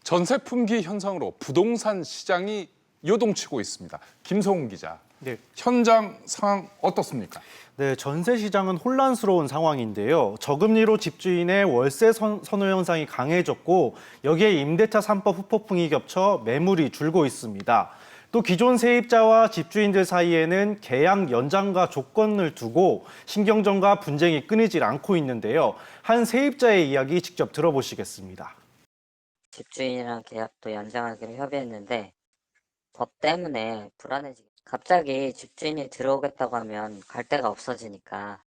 전세 품귀 현상으로 부동산 시장이 요동치고 있습니다. 김성훈 기자, 현장 상황 어떻습니까? 네, 전세 시장은 혼란스러운 상황인데요. 저금리로 집주인의 월세 선호 현상이 강해졌고 여기에 임대차 3법 후폭풍이 겹쳐 매물이 줄고 있습니다. 또 기존 세입자와 집주인들 사이에는 계약 연장과 조건을 두고 신경전과 분쟁이 끊이질 않고 있는데요. 한 세입자의 이야기 직접 들어보시겠습니다. 집주인이랑 계약도 연장하기로 협의했는데 법 때문에 불안해지게 갑자기 집주인이 들어오겠다고 하면 갈 데가 없어지니까.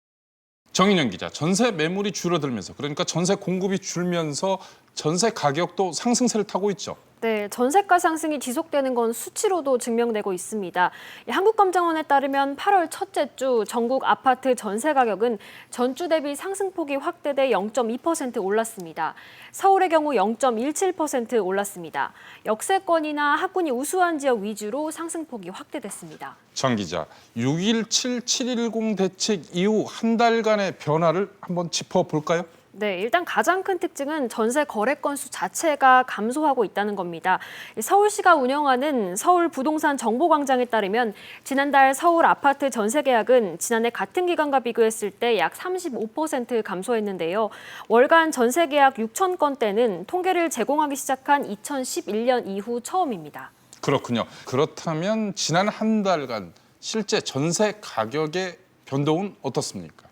정인영 기자, 전세 매물이 줄어들면서 그러니까 전세 공급이 줄면서 전세 가격도 상승세를 타고 있죠. 네, 전세가 상승이 지속되는 건 수치로도 증명되고 있습니다. 한국감정원에 따르면 8월 첫째 주 전국 아파트 전세 가격은 전주 대비 상승폭이 확대돼 0.2% 올랐습니다. 서울의 경우 0.17% 올랐습니다. 역세권이나 학군이 우수한 지역 위주로 상승폭이 확대됐습니다. 정 기자, 6.17, 7.10 대책 이후 한 달간의 변화를 한번 짚어볼까요? 네, 일단 가장 큰 특징은 전세 거래 건수 자체가 감소하고 있다는 겁니다. 서울시가 운영하는 서울 부동산 정보광장에 따르면 지난달 서울 아파트 전세 계약은 지난해 같은 기간과 비교했을 때 약 35% 감소했는데요. 월간 전세 계약 6천 건대는 통계를 제공하기 시작한 2011년 이후 처음입니다. 그렇군요. 그렇다면 지난 한 달간 실제 전세 가격의 변동은 어떻습니까?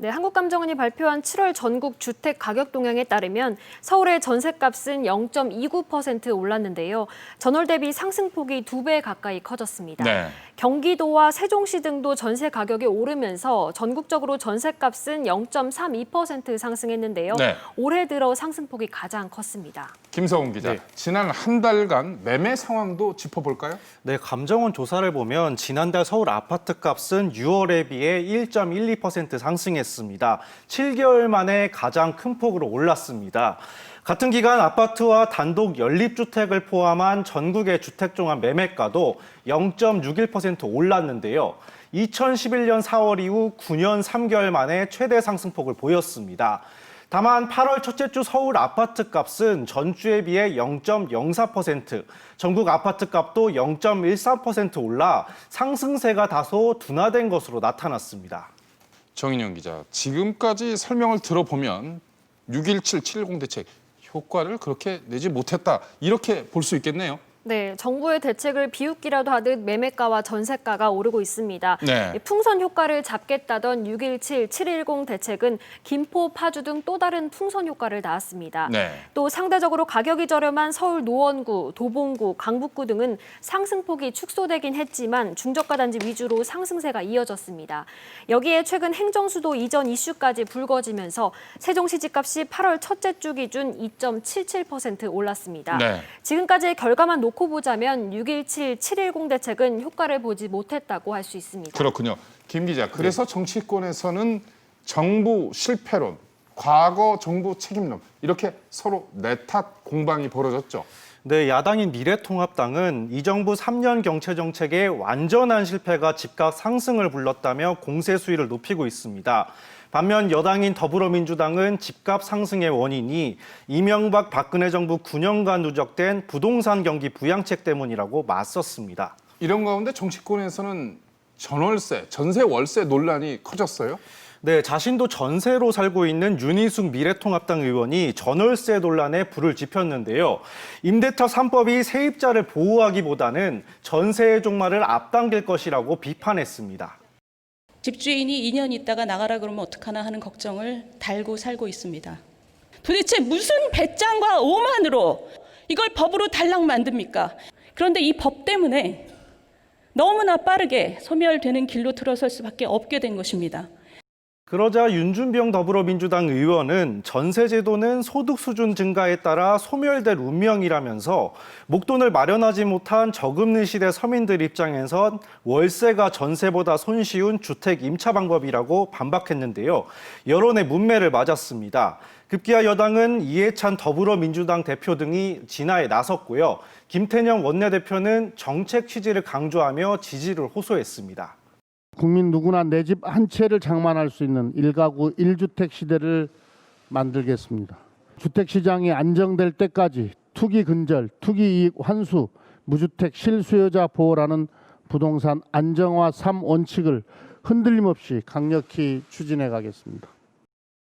네, 한국감정원이 발표한 7월 전국 주택 가격 동향에 따르면 서울의 전셋값은 0.29% 올랐는데요. 전월 대비 상승폭이 2배 가까이 커졌습니다. 네. 경기도와 세종시 등도 전세 가격이 오르면서 전국적으로 전셋값은 0.32% 상승했는데요. 네. 올해 들어 상승폭이 가장 컸습니다. 김성훈 기자, 지난 한 달간 매매 상황도 짚어볼까요? 네, 감정원 조사를 보면 지난달 서울 아파트 값은 6월에 비해 1.12% 상승했습니다. 7개월 만에 가장 큰 폭으로 올랐습니다. 같은 기간 아파트와 단독 연립주택을 포함한 전국의 주택종합 매매가도 0.61% 올랐는데요. 2011년 4월 이후 9년 3개월 만에 최대 상승폭을 보였습니다. 다만 8월 첫째 주 서울 아파트 값은 전주에 비해 0.04%, 전국 아파트 값도 0.13% 올라 상승세가 다소 둔화된 것으로 나타났습니다. 정인영 기자, 지금까지 설명을 들어보면 6.17, 7.10 대책 효과를 그렇게 내지 못했다, 이렇게 볼 수 있겠네요. 네, 정부의 대책을 비웃기라도 하듯 매매가와 전세가가 오르고 있습니다. 네. 풍선 효과를 잡겠다던 6.17, 7.10 대책은 김포, 파주 등 또 다른 풍선 효과를 낳았습니다. 네. 또 상대적으로 가격이 저렴한 서울 노원구, 도봉구, 강북구 등은 상승폭이 축소되긴 했지만 중저가 단지 위주로 상승세가 이어졌습니다. 여기에 최근 행정수도 이전 이슈까지 불거지면서 세종시 집값이 8월 첫째 주 기준 2.77% 올랐습니다. 네. 지금까지의 결과만 놓고 보자면 6.17, 7.10 대책은 효과를 보지 못했다고 할 수 있습니다. 그렇군요. 김 기자, 그래서 정치권에서는 정부 실패론, 과거 정부 책임론, 이렇게 서로 내탓 공방이 벌어졌죠. 네, 야당인 미래통합당은 이 정부 3년 경제 정책의 완전한 실패가 집값 상승을 불렀다며 공세 수위를 높이고 있습니다. 반면 여당인 더불어민주당은 집값 상승의 원인이 이명박 박근혜 정부 9년간 누적된 부동산 경기 부양책 때문이라고 맞섰습니다. 이런 가운데 정치권에서는 전월세, 전세 월세 논란이 커졌어요. 네, 자신도 전세로 살고 있는 윤희숙 미래통합당 의원이 전월세 논란에 불을 지폈는데요. 임대차 3법이 세입자를 보호하기보다는 전세의 종말을 앞당길 것이라고 비판했습니다. 집주인이 2년 있다가 나가라 그러면 어떡하나 하는 걱정을 달고 살고 있습니다. 도대체 무슨 배짱과 오만으로 이걸 법으로 달랑 만듭니까? 그런데 이 법 때문에 너무나 빠르게 소멸되는 길로 들어설 수밖에 없게 된 것입니다. 그러자 윤준병 더불어민주당 의원은 전세제도는 소득 수준 증가에 따라 소멸될 운명이라면서 목돈을 마련하지 못한 저금리 시대 서민들 입장에선 월세가 전세보다 손쉬운 주택 임차 방법이라고 반박했는데요. 여론의 문매를 맞았습니다. 급기야 여당은 이해찬 더불어민주당 대표 등이 진화에 나섰고요. 김태년 원내대표는 정책 취지를 강조하며 지지를 호소했습니다. 국민 누구나 내 집 한 채를 장만할 수 있는 1가구 1주택 시대를 만들겠습니다. 주택시장이 안정될 때까지 투기 근절, 투기 이익 환수, 무주택 실수요자 보호라는 부동산 안정화 3원칙을 흔들림 없이 강력히 추진해 가겠습니다.